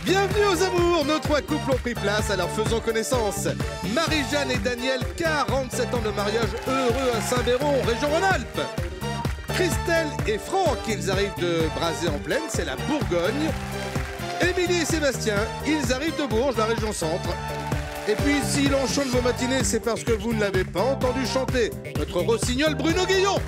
Bienvenue aux amours, nos trois couples ont pris place, alors faisons connaissance. Marie-Jeanne et Daniel, 47 ans de mariage heureux à Saint-Béron, région Rhône-Alpes. Christelle et Franck, ils arrivent de Brazé-en-Plaine, c'est la Bourgogne. Émilie et Sébastien, ils arrivent de Bourges, la région Centre. Et puis, s'il enchante vos matinées, c'est parce que vous ne l'avez pas entendu chanter. Notre rossignol Bruno Guillon.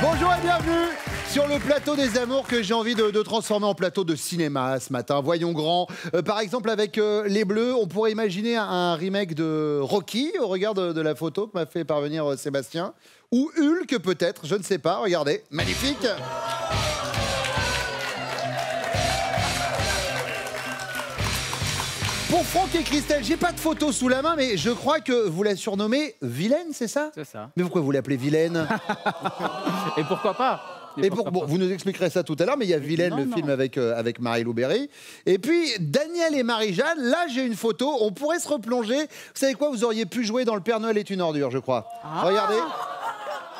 Bonjour et bienvenue sur le plateau des amours que j'ai envie de transformer en plateau de cinéma ce matin. Voyons grand. Par exemple, avec les Bleus, on pourrait imaginer un remake de Rocky, au regard de la photo que m'a fait parvenir Sébastien. Ou Hulk, peut-être, je ne sais pas. Regardez, magnifique. Pour Franck et Christelle, j'ai pas de photo sous la main, mais je crois que vous la surnommez Vilaine, c'est ça? C'est ça. Mais pourquoi vous l'appelez Vilaine? Et pourquoi pas? Bon, vous nous expliquerez ça tout à l'heure, mais il y a Vilaine, le film avec Marie-Lou Berry. Et puis, Daniel et Marie-Jeanne, là, j'ai une photo. On pourrait se replonger. Vous savez quoi? Vous auriez pu jouer dans Le Père Noël est une ordure, je crois. Ah. Regardez.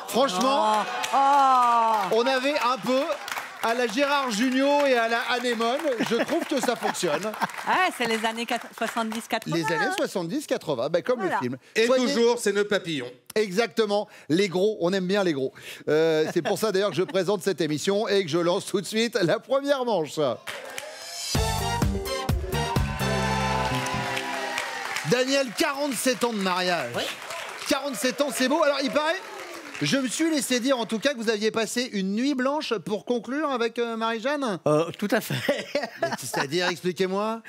Franchement, on avait un peu à la Gérard Jugnot et à la Anémone. Je trouve que ça fonctionne. Ah, c'est les années 70-80. Les années 70-80, ben comme voilà. Le film. Et toujours, c'est nos papillons. Exactement, les gros, on aime bien les gros. C'est pour ça d'ailleurs que je présente cette émission et que je lance tout de suite la première manche. Daniel, 47 ans de mariage. Oui. 47 ans, c'est beau. Alors, il paraît, je me suis laissé dire en tout cas que vous aviez passé une nuit blanche pour conclure avec Marie-Jeanne. Tout à fait. C'est-à-dire, expliquez-moi.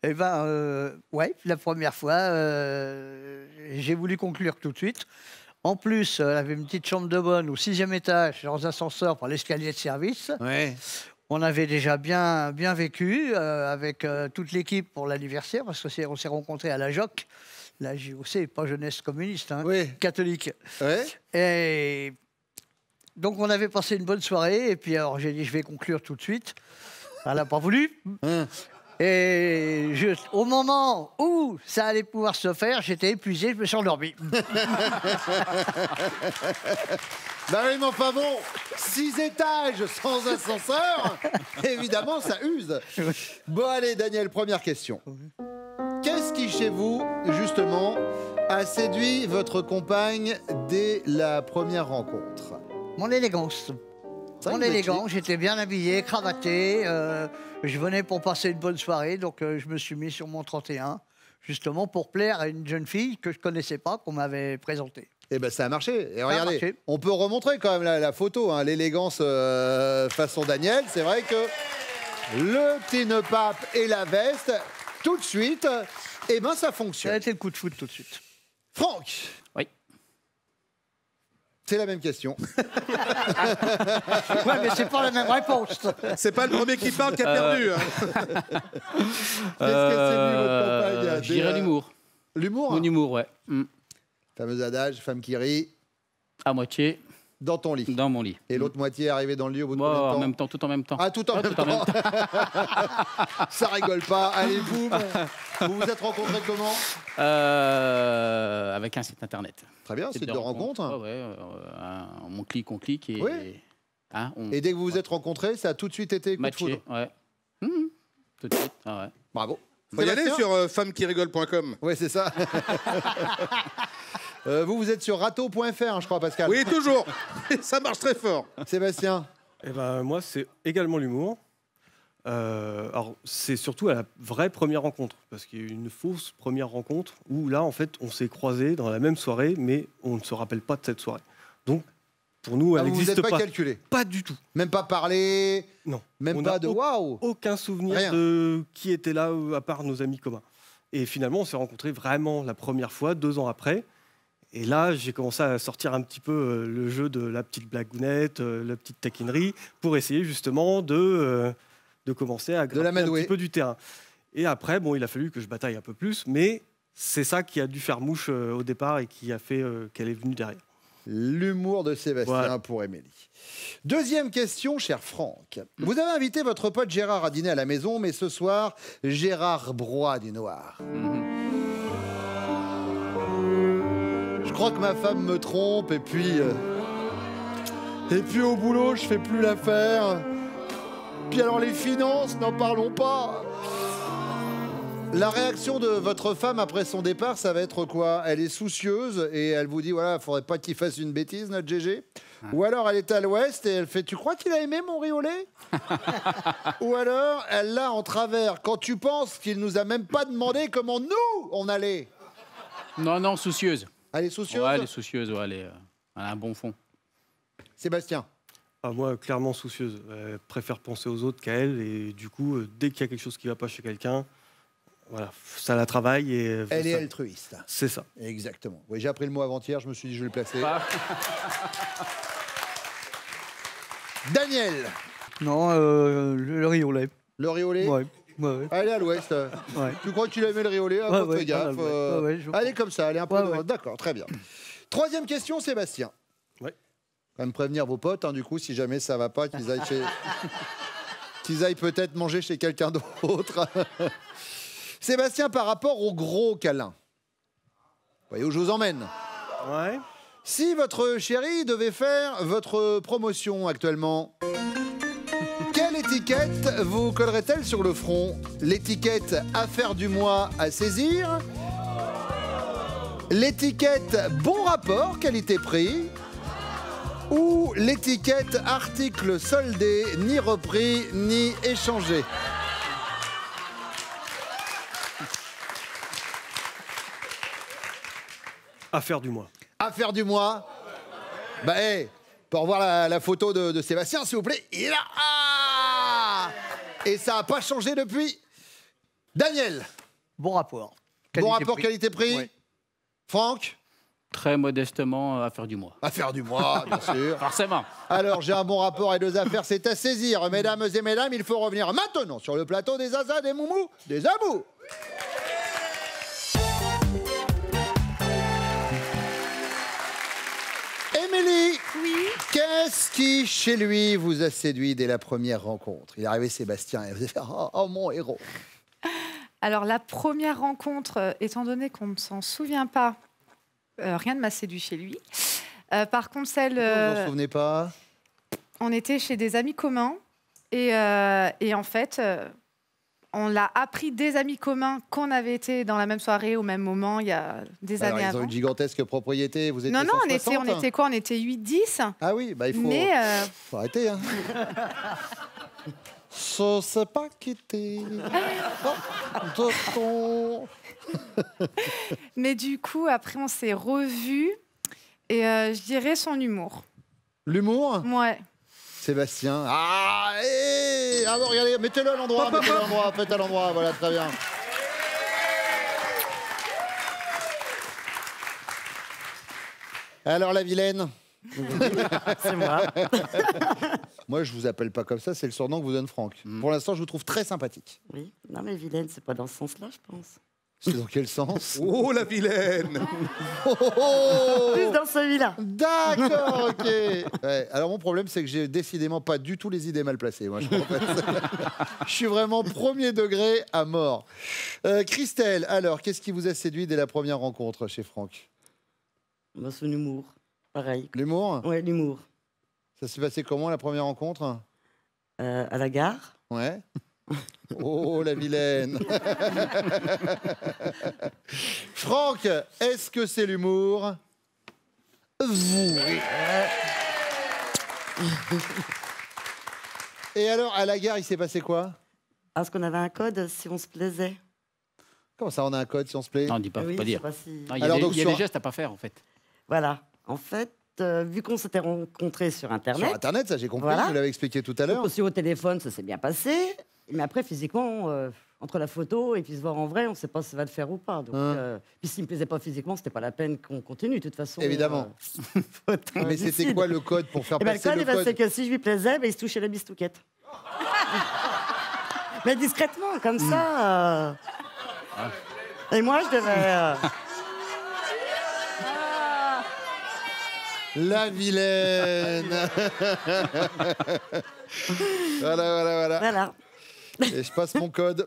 Eh ben, ouais, la première fois, j'ai voulu conclure tout de suite. En plus, elle avait une petite chambre de bonne au 6e étage, dans un ascenseur par l'escalier de service. Ouais. On avait déjà bien vécu avec toute l'équipe pour l'anniversaire, parce qu'on s'est rencontrés à la JOC. La JOC, pas jeunesse communiste, hein, oui. Catholique. Ouais. Et donc, on avait passé une bonne soirée. Et puis, alors, j'ai dit, je vais conclure tout de suite. Elle n'a pas voulu. Et au moment où ça allait pouvoir se faire, j'étais épuisé, je me suis endormi. Bah oui, mais enfin bon, 6 étages sans ascenseur, évidemment, ça use. Bon, allez, Daniel, première question. Qu'est-ce qui, chez vous, justement, a séduit votre compagne dès la première rencontre? Mon élégance. Mon élégance, j'étais bien habillé, cravaté. Je venais pour passer une bonne soirée, donc je me suis mis sur mon 31, justement pour plaire à une jeune fille que je ne connaissais pas, qu'on m'avait présentée. Eh ben ça a marché. Et regardez, on peut remontrer quand même la photo, hein, l'élégance façon Daniel. C'est vrai que le petit nœud pape et la veste, tout de suite, eh ben ça fonctionne. Ça a été le coup de foot tout de suite. Franck. Oui. C'est la même question. Ouais, mais c'est pas la même réponse. C'est pas le premier qui parle qui a perdu. Hein. Qu'est-ce que c'est lui, votre compagne? Je dirais l'humour. L'humour? Mon humour, ouais. Fameux adage, femme qui rit. À moitié. Dans ton lit. Dans mon lit. Et l'autre moitié arrivée dans le lit au bout de combien de temps? En même temps, tout en même temps. Ah, tout en même temps. Ça rigole pas. Allez, vous vous êtes rencontrés comment? Avec un site internet. Très bien, site de rencontre. Ouais, on clique et... Oui. Hein, et dès que vous vous êtes rencontrés, ça a tout de suite été coup de foudre. Ouais. Tout de suite, ouais. Bravo. Faut y aller sur femmequirigole.com. Oui, c'est ça. Vous êtes sur râteau.fr, hein, je crois, Pascal. Oui, toujours. Ça marche très fort. Sébastien. Eh ben, moi, c'est également l'humour. Alors, c'est surtout à la vraie première rencontre, parce qu'il y a eu une fausse première rencontre où là, en fait, on s'est croisés dans la même soirée, mais on ne se rappelle pas de cette soirée. Donc, pour nous, elle n'existe pas. Vous n'êtes pas calculé? Pas du tout. Même pas parler? Non. Même pas de waouh? Aucun souvenir de qui était là, à part nos amis communs. Et finalement, on s'est rencontrés vraiment la première fois, 2 ans après. Et là, j'ai commencé à sortir un petit peu le jeu de la petite blagounette, la petite taquinerie, pour essayer justement de commencer à grimper un petit peu du terrain. Et après, bon, il a fallu que je bataille un peu plus, mais c'est ça qui a dû faire mouche au départ et qui a fait qu'elle est venue derrière. L'humour de Sébastien pour Émilie. Deuxième question, cher Franck. Vous avez invité votre pote Gérard à dîner à la maison, mais ce soir, Gérard broie du noir. Je crois que ma femme me trompe et puis au boulot, je fais plus l'affaire. Puis alors les finances, n'en parlons pas. La réaction de votre femme après son départ, ça va être quoi? Elle est soucieuse et elle vous dit, voilà, faudrait pas qu'il fasse une bêtise, notre GG. Ou alors elle est à l'ouest et elle fait, tu crois qu'il a aimé mon riz au lait? Ou alors elle l'a en travers quand tu penses qu'il nous a même pas demandé comment nous on allait. Non, soucieuse. Elle est soucieuse? Ouais, elle est soucieuse, ouais, elle a un bon fond. Sébastien? Ah, moi, clairement soucieuse. Elle préfère penser aux autres qu'à elle. Et du coup, dès qu'il y a quelque chose qui ne va pas chez quelqu'un, voilà, ça la travaille. Et Elle est ça- altruiste. C'est ça. Exactement. Oui, j'ai appris le mot avant-hier, je me suis dit je vais le placer. Daniel, Non, le riz au lait. le riz au lait. Ouais. Ouais. Elle est à l'ouest. Ouais. Tu crois qu'il aimait le riz au lait? Ouais, Fais gaffe. non, ouais, ouais, je Elle est comme ça, elle est un peu... Ouais, ouais. D'accord, très bien. Troisième question, Sébastien. Ouais. Quand même prévenir vos potes, hein, du coup, si jamais ça va pas, qu'ils aillent chez... qu'ils aillent peut-être manger chez quelqu'un d'autre. Sébastien, par rapport au gros câlin, vous voyez où je vous emmène? Ouais. Si votre chérie devait faire votre promotion actuellement, quelle étiquette vous collerait-elle sur le front? L'étiquette affaire du mois à saisir? L'étiquette bon rapport qualité-prix? Ou l'étiquette article soldé, ni repris, ni échangé? Affaire du mois. Affaire du mois. Bah, hey, pour revoir la photo de Sébastien, s'il vous plaît. Il est là. Ah, et ça n'a pas changé depuis. Daniel, Bon rapport. bon rapport Qualité-prix. qualité-prix. Ouais. Franck, Très modestement, affaire du mois. affaire du mois, bien sûr. Forcément. Alors, j'ai un bon rapport et deux affaires, c'est à saisir. Mesdames et mesdames, il faut revenir maintenant sur le plateau des Zazas, des Moumous, des Abous. Émilie, Oui. qu'est-ce qui, chez lui, vous a séduit dès la première rencontre? Il est arrivé Sébastien et vous avez fait oh, mon héros. Alors, la première rencontre, étant donné qu'on ne s'en souvient pas, rien ne m'a séduit chez lui. Par contre, celle. Vous vous en souvenez pas? On était chez des amis communs et en fait, on l'a appris des amis communs qu'on avait été dans la même soirée au même moment il y a des Alors, années ils ont avant. une gigantesque propriété. Vous étiez Non, on 160? était quoi? On était 8-10. Ah oui, bah il faut, Mais faut arrêter. Hein. Je sais pas quitter de ton... mais du coup, après, on s'est revus et je dirais son humour. L'humour, Ouais. Sébastien. Ah, bon, regardez, mettez-le à l'endroit, mettez-le à l'endroit, faites à l'endroit, voilà, très bien. Alors, la vilaine? C'est moi. Moi, je vous appelle pas comme ça, c'est le surnom que vous donne Franck. Pour l'instant, je vous trouve très sympathique. Oui. Non, mais vilaine, c'est pas dans ce sens-là, je pense. C'est dans quel sens? Oh, la vilaine! Oh, oh, oh. Plus dans celui-là. D'accord, ok. Ouais, alors mon problème, c'est que j'ai décidément pas du tout les idées mal placées. Moi, je suis vraiment premier degré à mort. Christelle, alors, qu'est-ce qui vous a séduit dès la première rencontre chez Franck? Bah, son humour. Pareil. L'humour? Ouais, l'humour. Ça s'est passé comment la première rencontre? À la gare. Ouais. Oh, la vilaine. Franck, est-ce que c'est l'humour? Vous. Et alors, à la gare, il s'est passé quoi? Est-ce qu'on avait un code si on se plaisait? Comment ça, on a un code si on se plaît? Non, dis pas, Oui, faut pas je sais dire. pas si- Non, il y a, Alors, des, donc, il y a sur- des gestes à pas faire, en fait. Voilà. En fait, vu qu'on s'était rencontrés sur Internet, Sur Internet, ça j'ai compris, Voilà. vous l'avez expliqué tout à l'heure. aussi au téléphone, ça s'est bien passé. Mais après, physiquement, entre la photo et puis se voir en vrai, on ne sait pas si ça va le faire ou pas. Donc, puis s'il ne me plaisait pas physiquement, c'était pas la peine qu'on continue. De toute façon. Évidemment. faut être Mais c'était lucide. quoi le code pour faire Eh ben, passer le le code, code? c'est que si je lui plaisais, ben, il se touchait la bistouquette. Mais discrètement, comme ça. Et moi, je devais. La vilaine. Voilà. Voilà. Et je passe mon code.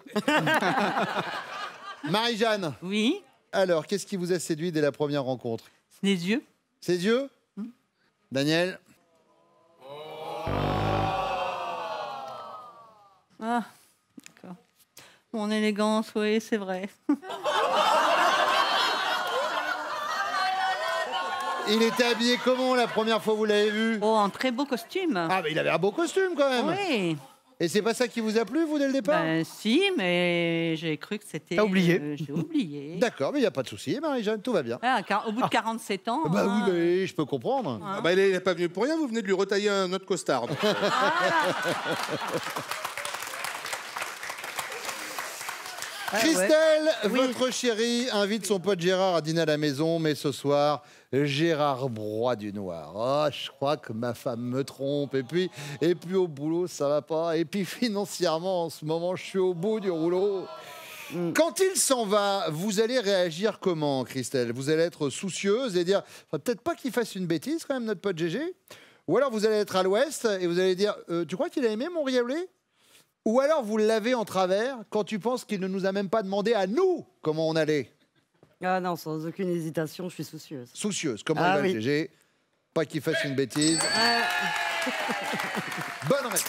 Marie-Jeanne, Oui. alors, qu'est-ce qui vous a séduit dès la première rencontre? Les yeux. Ses yeux? Daniel? Ah, d'accord. Mon élégance, oui, c'est vrai. Il était habillé comment la première fois que vous l'avez vu? Oh, un très beau costume. Ah, mais il avait un beau costume quand même. Oui. Et c'est pas ça qui vous a plu, vous, dès le départ? Ben, si, mais j'ai cru que c'était... T'as oublié. J'ai oublié. D'accord, mais il n'y a pas de souci, Marie-Jeanne, tout va bien. Au bout de 47 ans... Bah hein. oui, mais je peux comprendre. Ah bah, il n'est pas venu pour rien, vous venez de lui retailler un autre costard. donc. Christelle, Oui. votre chérie, invite son pote Gérard à dîner à la maison, mais ce soir, Gérard broie du noir. Oh, je crois que ma femme me trompe. Et puis au boulot, ça va pas. Et puis financièrement, en ce moment, je suis au bout du rouleau. Quand il s'en va, vous allez réagir comment, Christelle? Vous allez être soucieuse et dire, peut-être pas qu'il fasse une bêtise quand même, notre pote GG. Ou alors vous allez être à l'ouest et vous allez dire, tu crois qu'il a aimé mon riz à blé? Ou alors vous l'avez en travers quand tu penses qu'il ne nous a même pas demandé à nous comment on allait. Ah non, sans aucune hésitation, je suis soucieuse. Soucieuse, comment Ah il va oui. le GG? Pas qu'il fasse une bêtise. Bonne réponse.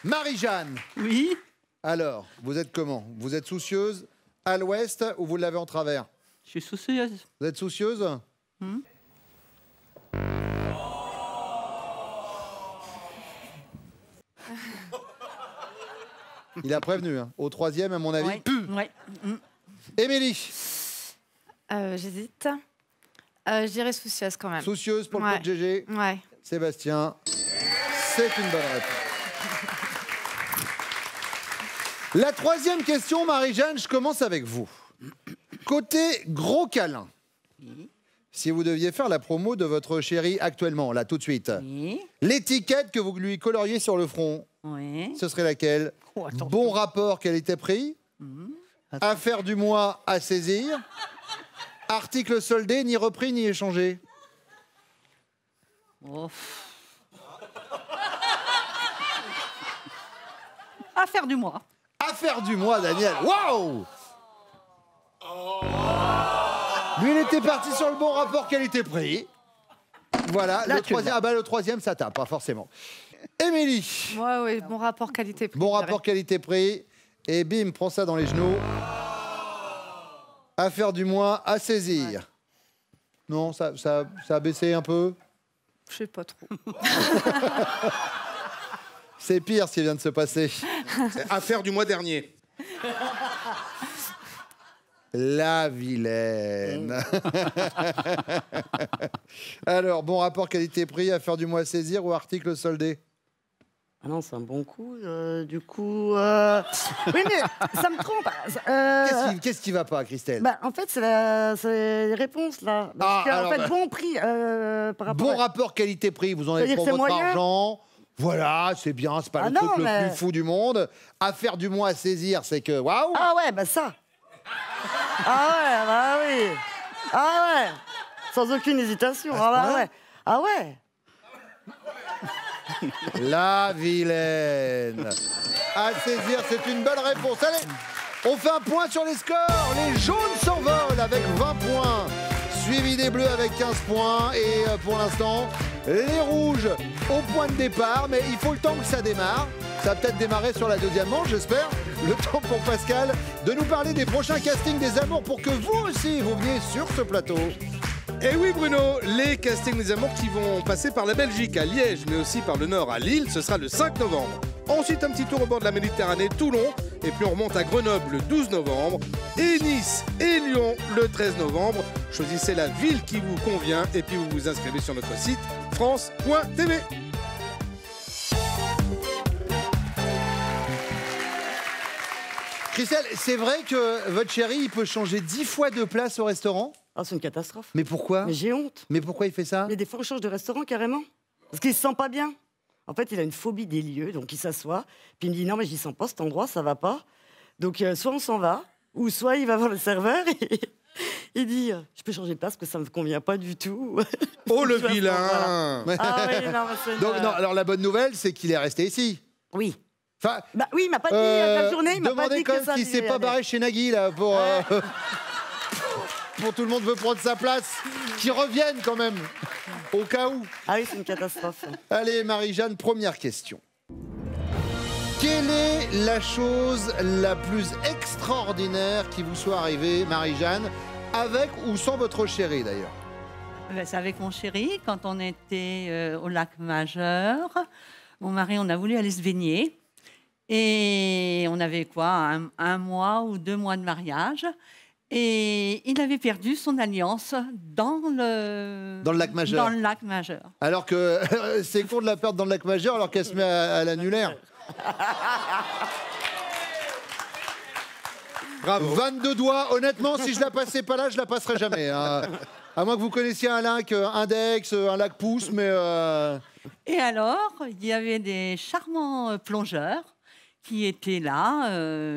Marie-Jeanne, Oui. alors, vous êtes comment? Vous êtes soucieuse à l'ouest ou vous l'avez en travers? Je suis soucieuse. Vous êtes soucieuse? Il a prévenu, hein. Au troisième, à mon avis. Ouais. Ouais. Émilie, J'hésite. Je dirais soucieuse quand même. soucieuse pour le Ouais. pote GG. Ouais. Sébastien, c'est une bonne réponse. La troisième question, Marie-Jeanne, je commence avec vous. Côté gros câlin, si vous deviez faire la promo de votre chérie actuellement, là tout de suite, Oui. l'étiquette que vous lui coloriez sur le front, Oui. ce serait laquelle? Oh, attention. Bon rapport qualité-prix, affaire du mois à saisir, article soldé, ni repris ni échangé. Oh. Affaire du mois. Affaire du mois, Daniel. Waouh! Lui, il était parti sur le bon rapport qualité-prix. Voilà, Là, le tu le troisième, vois. ah bah, le troisième, ça tape, pas forcément. Émilie, Ouais, ouais, bon rapport qualité-prix. bon je dirais. rapport qualité-prix. Et bim, prends ça dans les genoux. Affaire du mois à saisir. Non, ça a baissé un peu. Je sais pas trop. C'est pire ce qui vient de se passer. C'est affaire du mois dernier. La vilaine. Alors, bon rapport qualité-prix, affaire du mois à saisir ou article soldé? Ah non, c'est un bon coup. Du coup. Oui, mais ça me trompe. Qu'est-ce qui va pas, Christelle? Bah, en fait, c'est les réponses, là. Parce Ah, que, en alors, fait, bah, bon prix par rapport Bon à... rapport qualité-prix, vous en avez C'est-à-dire pour que c'est votre moyen? argent. Voilà, c'est bien, c'est pas Ah le non, truc le mais- plus fou du monde. Affaire du mois à saisir, c'est que waouh. Ah ouais, bah ça. Ah ouais, bah oui. Ah ouais. Sans aucune hésitation. Ah bah ouais. Ah ouais. La vilaine. À saisir, c'est une bonne réponse. Allez, on fait un point sur les scores. Les jaunes s'envolent avec 20 points, suivi des bleus avec 15 points. Et pour l'instant, les rouges au point de départ. Mais il faut le temps que ça démarre. Ça va peut-être démarrer sur la deuxième manche, j'espère. Le temps pour Pascal de nous parler des prochains castings des amours pour que vous aussi, vous veniez sur ce plateau. Et oui Bruno, les castings des amours qui vont passer par la Belgique à Liège, mais aussi par le Nord à Lille, ce sera le 5 novembre. Ensuite un petit tour au bord de la Méditerranée, Toulon, et puis on remonte à Grenoble le 12 novembre, et Nice et Lyon le 13 novembre. Choisissez la ville qui vous convient, et puis vous vous inscrivez sur notre site france.tv. Christelle, c'est vrai que votre chéri, il peut changer 10 fois de place au restaurant? Ah, c'est une catastrophe. Mais pourquoi? Mais j'ai honte. Mais pourquoi il fait ça? Mais des fois, on change de restaurant carrément. Parce qu'il se sent pas bien. En fait, il a une phobie des lieux, donc il s'assoit. Puis il me dit non, mais j'y sens pas cet endroit, ça va pas. Donc soit on s'en va, ou soit il va voir le serveur et il dit je peux changer de place parce que ça me convient pas du tout. Oh le Je vois, vilain! Ah oui, non, mais c'est une- Donc, non, alors la bonne nouvelle, c'est qu'il est resté ici. Oui. Enfin, Bah oui, il m'a pas dit la journée, il m'a pas demandez dit quand que même ça. qu'il s'est pas barré chez Nagui là pour pour tout le monde veut prendre sa place, qu'il revienne quand même au cas où. Ah oui, c'est une catastrophe. Allez Marie-Jeanne, première question. Quelle est la chose la plus extraordinaire qui vous soit arrivée, Marie-Jeanne, avec ou sans votre chéri d'ailleurs? Ben, c'est avec mon chéri, quand on était au lac Majeur. Mon mari, on a voulu aller se baigner. Et on avait quoi, un mois ou 2 mois de mariage. Et il avait perdu son alliance dans le lac Majeur. Dans le lac Majeur. Alors que c'est con de la perdre dans le lac Majeur alors qu'elle se met à l'annulaire. Bravo. 22 doigts, honnêtement, si je la passais pas là, je la passerais jamais. Hein. À moins que vous connaissiez un lac index, un lac pouce, mais... Et alors, il y avait des charmants plongeurs qui étaient là,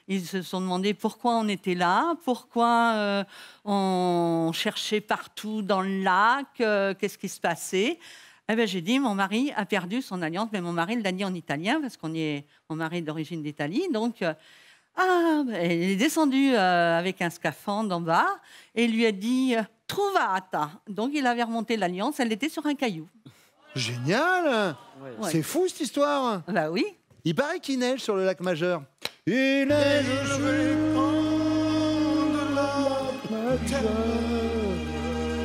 ils se sont demandé pourquoi on était là, pourquoi on cherchait partout dans le lac, qu'est-ce qui se passait. Eh ben, j'ai dit, mon mari a perdu son alliance, mais mon mari l'a dit en italien, parce mon mari est d'origine d'Italie, donc... elle est descendue avec un scaphandre en bas et lui a dit « Trovata ». Donc, il avait remonté l'alliance, elle était sur un caillou. Génial. Ouais. C'est fou cette histoire. Bah oui. Il paraît qu'il neige sur le lac Majeur. Il neige sur le lac Majeur.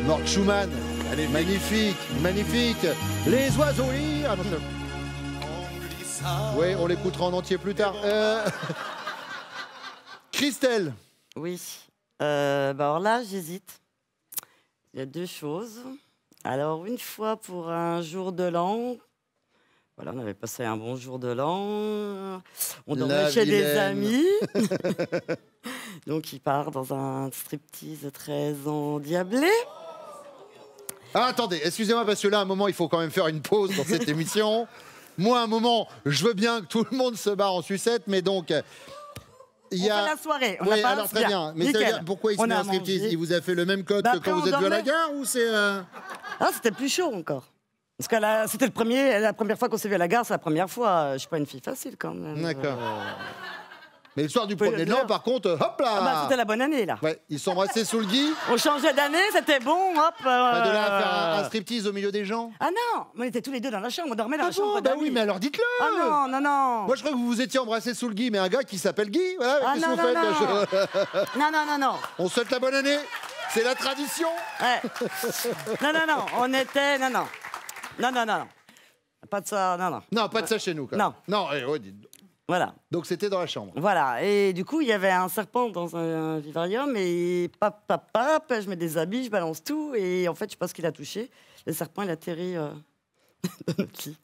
Mort Schumann. Allez, magnifique, magnifique. Les oiseaux lire. Ah, non, oui, on l'écoutera en entier plus tard. Christelle. Oui. Alors là, j'hésite. Il y a 2 choses. Alors, une fois pour un jour de l'an, voilà, on avait passé un bon jour de l'an. On dormait chez des amis. Donc, il part dans un striptease très endiablé. Ah, attendez, excusez-moi, parce que là, à un moment, il faut quand même faire une pause dans cette émission. Moi, à un moment, je veux bien que tout le monde se barre en sucette, mais donc... On fait la soirée. On oui, a alors très bien. Mais ça veut dire, pourquoi il se met en striptease? Il vous a fait le même code que quand vous êtes venu à la gare ou c'est... Ah, c'était plus chaud encore. Parce que c'était la première fois qu'on s'est vu à la gare, c'est la première fois. Je suis pas une fille facile quand même. D'accord. Mais le soir du premier de l'an, par contre, hop là. Ah bah, c'était la bonne année là. Ouais, ils s'embrassaient sous le gui. On changeait d'année, c'était bon, hop. De là à faire un striptease au milieu des gens. Ah non, on était tous les deux dans la chambre, on dormait dans la chambre. Bah oui, mais alors dites-le. Ah non, non, non. Moi je crois que vous vous étiez embrassés sous le gui, mais un gars qui s'appelle Guy, voilà. Ah qu'est-ce non, que vous non, faites non. Non, non, non. On souhaite la bonne année. C'est la tradition. Ouais. Non, non, non. On était. Non, non. Non, non, non. Pas de ça, non, non. Non, pas de ça chez nous, quand même. Non. Non, ouais, dites. Voilà. Donc c'était dans la chambre. Voilà. Et du coup, il y avait un serpent dans un vivarium et pap, je mets des habits, je balance tout et en fait, je sais pas ce qu'il a touché. Le serpent, il atterrit dans notre lit.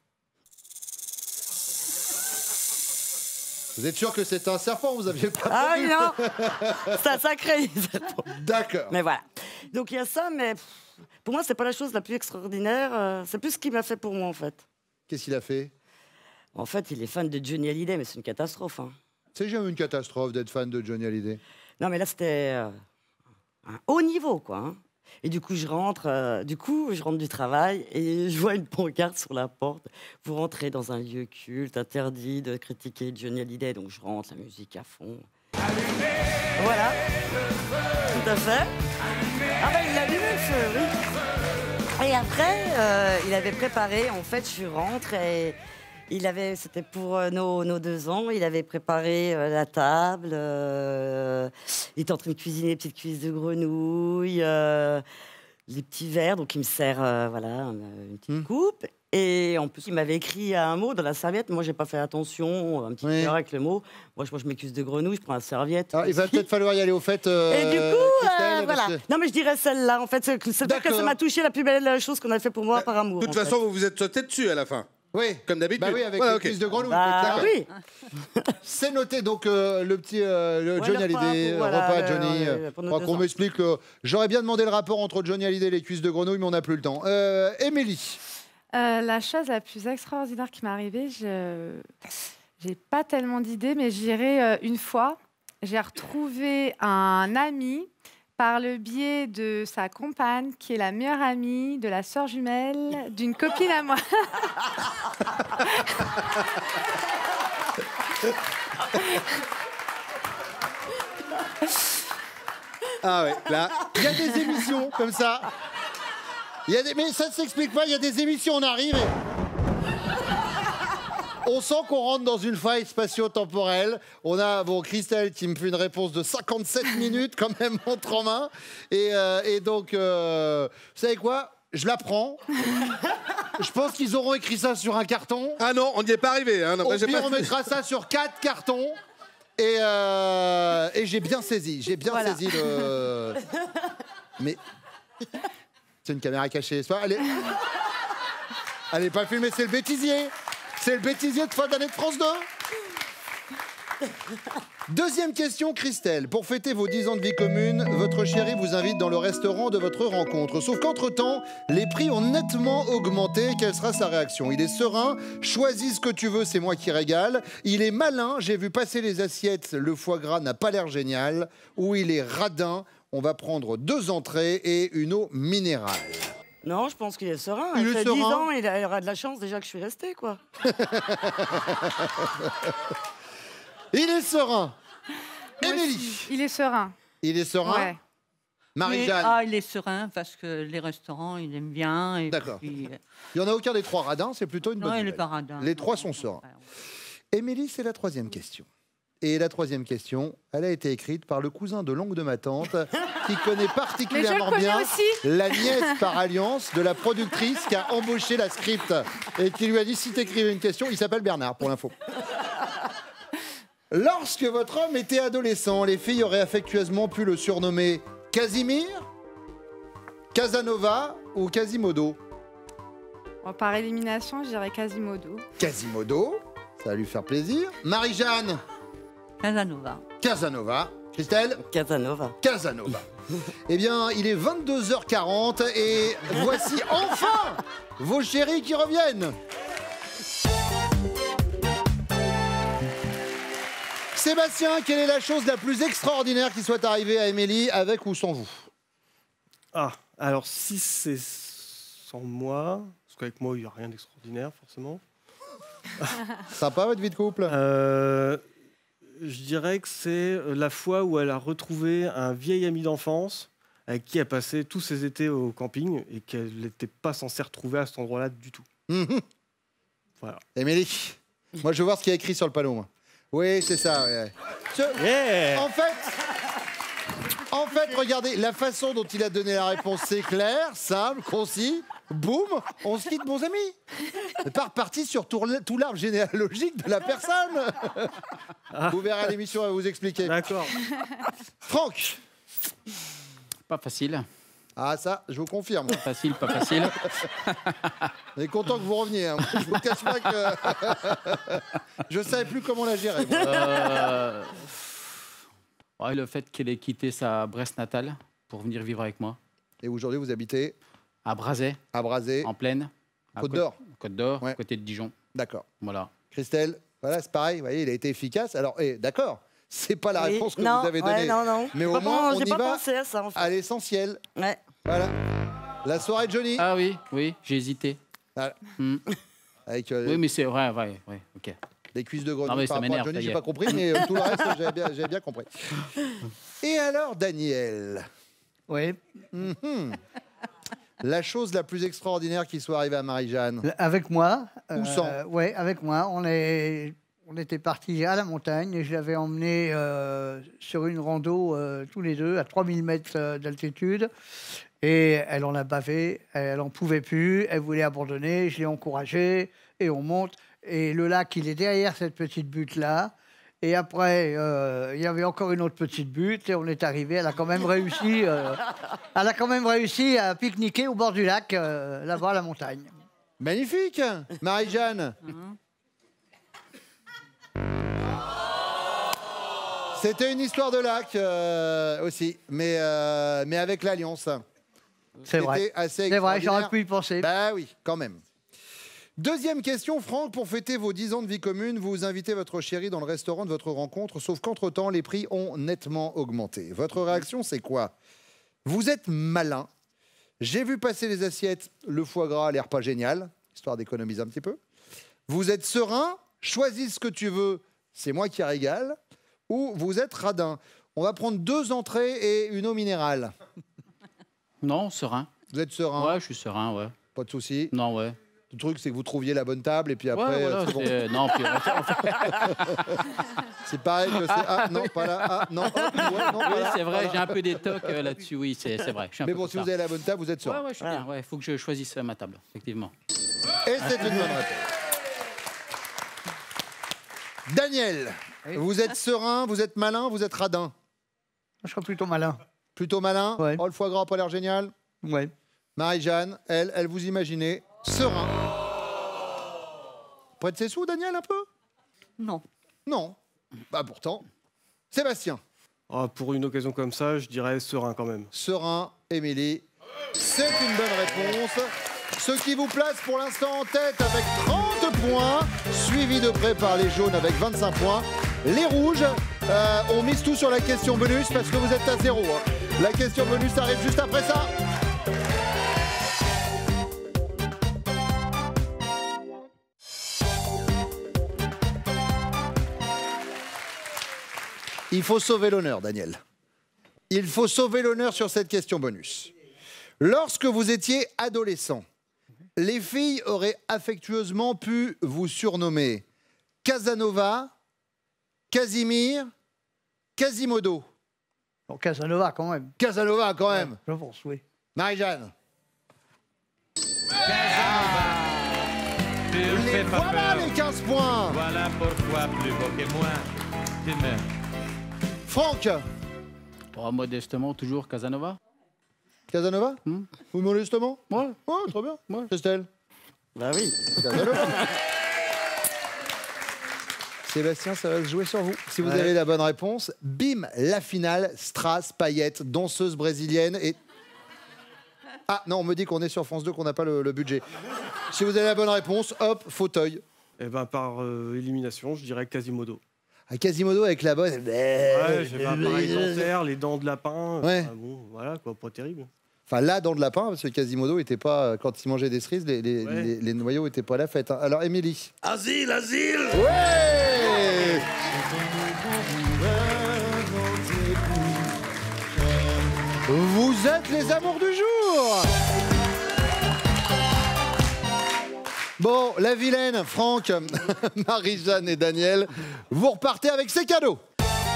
Vous êtes sûr que c'est un serpent? Vous aviez pas Ah oui, prévu. non. C'est un sacré serpent. D'accord. Mais voilà. Donc il y a ça, mais pour moi, c'est pas la chose la plus extraordinaire. C'est plus ce qu'il m'a fait pour moi, en fait. Qu'est-ce qu'il a fait? En fait, il est fan de Johnny Hallyday, mais c'est une catastrophe. Hein. C'est jamais une catastrophe d'être fan de Johnny Hallyday. Non, mais là, c'était un haut niveau, quoi. Hein. Et du coup, je rentre du travail et je vois une pancarte sur la porte. Vous rentrez dans un lieu culte, interdit de critiquer Johnny Hallyday. Donc, je rentre, la musique à fond. Voilà. Tout à fait. Ah ben, il a allumé le feu, oui. Et après, il avait préparé, en fait, je rentre et... C'était pour nos 2 ans, il avait préparé la table, il était en train de cuisiner des petites cuisses de grenouille, les petits verres, donc il me sert une petite coupe. Et en plus, il m'avait écrit un mot dans la serviette, moi j'ai pas fait attention, un petit peu avec le mot. Moi je mange mes cuisses de grenouille, je prends la serviette. Alors, il va peut-être falloir y aller au fait. Et du coup, voilà. Que... Non mais je dirais celle-là, en fait, c'est que ça m'a touché la plus belle chose qu'on a fait pour moi par amour. De toute façon, vous vous êtes sauté dessus à la fin. Oui, comme d'habitude. Bah oui, avec les cuisses de grenouille. Bah, oui. C'est noté donc le petit Johnny Hallyday, repas Johnny. Qu'on m'explique. J'aurais bien demandé le rapport entre Johnny Hallyday et les cuisses de grenouille, mais on n'a plus le temps. Émilie. La chose la plus extraordinaire qui m'est arrivée, j'ai pas tellement d'idées, mais j'irai une fois. J'ai retrouvé un ami par le biais de sa compagne, qui est la meilleure amie de la sœur jumelle d'une copine à moi. Ah ouais, là, il y a des émissions comme ça. Mais ça ne s'explique pas, il y a des émissions, on arrive et... On sent qu'on rentre dans une faille spatio-temporelle. On a Christelle qui me fait une réponse de 57 minutes quand même montre en main. Et donc, vous savez quoi? Je la prends. Je pense qu'ils auront écrit ça sur un carton. Ah non, on n'y est pas arrivé. Hein. Non, Au pire, on mettra ça sur 4 cartons. Et j'ai bien saisi. J'ai bien saisi le... Mais... C'est une caméra cachée, n'est-ce pas? Elle est pas filmée, c'est le bêtisier. C'est le bêtisier de fin d'année de France 2. Deuxième question, Christelle. Pour fêter vos 10 ans de vie commune, votre chéri vous invite dans le restaurant de votre rencontre. Sauf qu'entre-temps, les prix ont nettement augmenté. Quelle sera sa réaction? Il est serein, choisis ce que tu veux, c'est moi qui régale. Il est malin, j'ai vu passer les assiettes, le foie gras n'a pas l'air génial. Ou il est radin, on va prendre 2 entrées et une eau minérale. Non, je pense qu'il est serein. Il est fait serein. 10 ans, il aura de la chance déjà que je suis restée, quoi. Il est serein. Moi Émilie. aussi. Il est serein. Il est serein. Ouais. Marie-Jeanne. Il est serein parce que les restaurants, il aime bien. Et D'accord. puis, Il n'y en a aucun des 3 radins, c'est plutôt une bonne non, il est nouvelle. pas radin. Les 3 sont sereins. Émilie, c'est la 3e question. Et la 3e question, elle a été écrite par le cousin de l'oncle de ma tante, qui connaît particulièrement connais bien aussi. la nièce par alliance de la productrice qui a embauché la script et qui lui a dit si t'écrivais une question, il s'appelle Bernard, pour l'info. Lorsque votre homme était adolescent, les filles auraient affectueusement pu le surnommer Casimir, Casanova ou Quasimodo. Bon, par élimination, je dirais Quasimodo. Quasimodo, ça va lui faire plaisir. Marie-Jeanne. Casanova. Casanova. Christelle. Casanova. Casanova. Eh bien, il est 22h40 et voici enfin vos chéris qui reviennent. Sébastien, quelle est la chose la plus extraordinaire qui soit arrivée à Émilie, avec ou sans vous? Ah, alors si c'est sans moi, parce qu'avec moi, il n'y a rien d'extraordinaire, forcément. Sympa votre vie de couple? Je dirais que c'est la fois où elle a retrouvé un vieil ami d'enfance avec qui elle passait tous ses étés au camping et qu'elle n'était pas censée retrouver à cet endroit-là du tout. Voilà. Émilie, moi je veux voir ce qu'il y a écrit sur le panneau. Moi. Oui, c'est ça. Ouais. Yeah. En fait, regardez, la façon dont il a donné la réponse, c'est clair, simple, concis. Boum, on se quitte, bons amis. C'est pas reparti sur tout l'arbre généalogique de la personne. Vous verrez à l'émission, elle va vous expliquer. D'accord. Franck. Pas facile. Ah ça, je vous confirme. Pas facile, pas facile. On est content que vous reveniez. Hein. Je vous cache pas que je savais plus comment la gérer. Ouais, le fait qu'elle ait quitté sa Brest natale pour venir vivre avec moi. Et aujourd'hui, vous habitez à Brazay. À Brazay. En plaine. Côte d'Or. Côte d'Or, ouais. Côté de Dijon. D'accord. Voilà. Christelle, voilà, c'est pareil. Vous voyez, il a été efficace. Alors, d'accord. C'est pas la réponse que vous avez donnée. Non. Mais au moins, on y va pensé à ça, en fait. à l'essentiel. Ouais. Voilà. La soirée de Johnny. Ah oui, j'ai hésité. Voilà. Avec, oui, mais c'est vrai, ok. Les cuisses de grenouille non, mais par ça rapport à Johnny, j'ai pas compris, mais tout le reste, j'avais bien compris. Et alors, Daniel? Oui. La chose la plus extraordinaire qui soit arrivée à Marie-Jeanne? Avec moi. Ou sans? Oui, avec moi. On était partis à la montagne et je l'avais emmené sur une rando tous les deux à 3000 mètres d'altitude. Et elle en a bavé, elle n'en pouvait plus, elle voulait abandonner, je l'ai encouragée et on monte. Et le lac, il est derrière cette petite butte-là. Et après, il y avait encore une autre petite butte et on est arrivé. Elle a quand même réussi, à pique-niquer au bord du lac, là-bas à la montagne. Magnifique, Marie-Jeanne. C'était une histoire de lac aussi, mais avec l'Alliance. C'est vrai. C'est vrai, j'aurais pu y penser. Bah oui, quand même. Deuxième question, Franck, pour fêter vos 10 ans de vie commune, vous invitez votre chérie dans le restaurant de votre rencontre, sauf qu'entre-temps, les prix ont nettement augmenté. Votre réaction, c'est quoi? Vous êtes malin. J'ai vu passer les assiettes, le foie gras a l'air pas génial, histoire d'économiser un petit peu. Vous êtes serein, choisis ce que tu veux, c'est moi qui régale. Ou vous êtes radin. On va prendre 2 entrées et une eau minérale. Non, serein. Vous êtes serein? Ouais, je suis serein, ouais. Pas de souci. Non, ouais. Le truc, c'est que vous trouviez la bonne table et puis après, Ouais, voilà, c'est bon. non, puis, en fait, C'est pareil que c'est ah non pas là, ah non, hop, ouais, non pas oui, là, c'est vrai, voilà. j'ai un peu des tocs là-dessus, oui, c'est vrai. Je suis un Mais peu bon, comme si ça. vous avez la bonne table, vous êtes sûr. Ouais, je suis bien. Il faut que je choisisse ma table, effectivement. Et c'est une bonne réponse. Daniel, vous êtes serein, vous êtes malin, vous êtes radin. Je serais plutôt malin. Plutôt malin. Ouais. Oh, le foie gras a pas l'air génial. Ouais. Marie-Jeanne, elle vous imaginez serein. Près de ses sous, Daniel, un peu? Non. Non. Bah pourtant. Sébastien. Ah, pour une occasion comme ça, je dirais serein quand même. Serein, Émilie. C'est une bonne réponse. Ce qui vous place pour l'instant en tête avec 30 points, suivi de près par les jaunes avec 25 points. Les rouges, on mise tout sur la question bonus parce que vous êtes à 0. La question bonus arrive juste après ça. Il faut sauver l'honneur, Daniel. Il faut sauver l'honneur sur cette question bonus. Lorsque vous étiez adolescent, les filles auraient affectueusement pu vous surnommer Casanova, Casimir, Quasimodo. Bon, Casanova, quand même. Casanova, quand même. Je pense, oui. Marie-Jeanne. Tu me fais pas Voilà peur. les 15 points. Voilà pourquoi plus beau que moi, tu meurs. Franck. Oh, modestement, toujours Casanova. Casanova. Ou modestement? Ouais. Ouais, très bien. Ouais. Christelle. Bah oui. Casanova. Sébastien, ça va se jouer sur vous. Si vous Ouais. avez la bonne réponse, bim, la finale, Strass, paillettes, danseuse brésilienne et... Ah non, on me dit qu'on est sur France 2, qu'on n'a pas le budget. Si vous avez la bonne réponse, hop, fauteuil. Eh ben, par élimination, je dirais Quasimodo. À Quasimodo avec la bonne... Ouais, j'avais un appareil dentaire, les dents de lapin. Ouais. Ah bon, voilà, quoi, pas terrible. Enfin, là, dents de lapin, parce que Quasimodo était pas... Quand il mangeait des cerises, les noyaux étaient pas à la fête. Hein. Alors, Émilie. Asile, asile. Ouais. Vous êtes les amours du jour. Bon, la vilaine, Franck, Marie-Jeanne et Daniel, vous repartez avec ces cadeaux.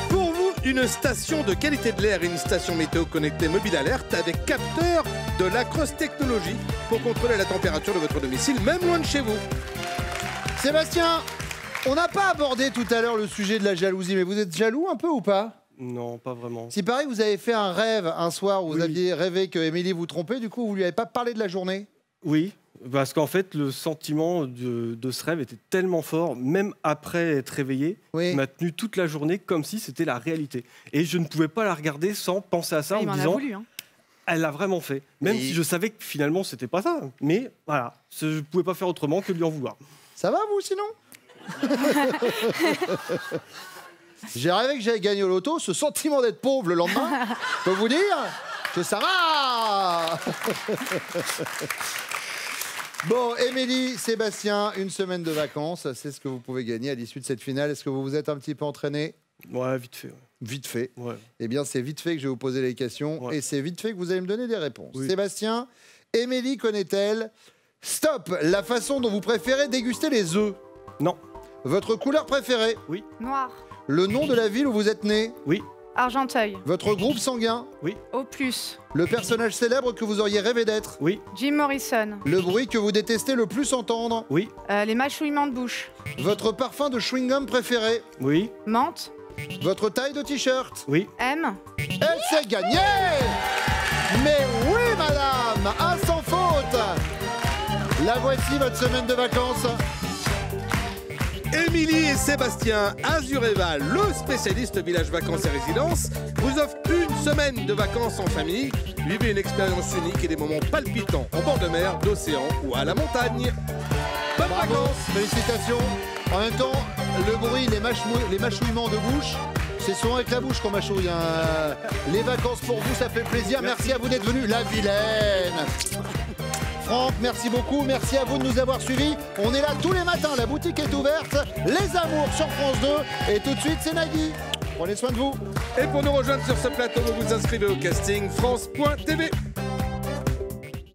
Pour vous, une station de qualité de l'air et une station météo connectée mobile alerte avec capteur de Lacrosse Technologies pour contrôler la température de votre domicile, même loin de chez vous. Sébastien, on n'a pas abordé tout à l'heure le sujet de la jalousie, mais vous êtes jaloux un peu ou pas? Non, pas vraiment. Si pareil, vous avez fait un rêve un soir où vous Oui. aviez rêvé que Émilie vous trompait, du coup, vous lui avez pas parlé de la journée? Oui, parce qu'en fait, le sentiment de ce rêve était tellement fort, même après être réveillé, Oui. il m'a tenu toute la journée comme si c'était la réalité. Et je ne pouvais pas la regarder sans penser à ça Il en m'en me a disant, voulu. Hein. elle l'a vraiment fait. Même Et- si je savais que finalement, c'était pas ça. Mais voilà, je ne pouvais pas faire autrement que de lui en vouloir. Ça va, vous, sinon? J'ai rêvé que j'avais gagné au loto, ce sentiment d'être pauvre le lendemain, je peux vous dire que ça va. Bon, Émilie, Sébastien, une semaine de vacances, c'est ce que vous pouvez gagner à l'issue de cette finale. Est-ce que vous vous êtes un petit peu entraîné? Ouais, vite fait. Vite fait. Ouais. Eh bien, c'est vite fait que je vais vous poser les questions Ouais. et c'est vite fait que vous allez me donner des réponses. Oui. Sébastien, Émilie connaît-elle Stop, la façon dont vous préférez déguster les œufs? Non. Votre couleur préférée? Noir. Le nom de la ville où vous êtes né? Oui. Argenteuil. Votre groupe sanguin? Au plus. Le personnage célèbre que vous auriez rêvé d'être? Oui. Jim Morrison. Le bruit que vous détestez le plus entendre? Oui. Les mâchouillements de bouche. Votre parfum de chewing-gum préféré? Oui. Menthe. Votre taille de t-shirt? Oui. M. Elle s'est gagnée! Mais oui, madame! Un sans faute! La voici, votre semaine de vacances. Émilie et Sébastien, Azureva, le spécialiste village vacances et résidences, vous offre une semaine de vacances en famille. Vivez une expérience unique et des moments palpitants en bord de mer, d'océan ou à la montagne. Bonnes Bravo, vacances! félicitations. En même temps, le bruit, les mâchouillements de bouche, c'est souvent avec la bouche qu'on mâchouille. Hein. Les vacances pour vous, ça fait plaisir. Merci à vous d'être venus. La vilaine. Franck, merci beaucoup. Merci à vous de nous avoir suivis. On est là tous les matins. La boutique est ouverte. Les amours sur France 2. Et tout de suite, c'est Nagui. Prenez soin de vous. Et pour nous rejoindre sur ce plateau, vous vous inscrivez au casting France.tv.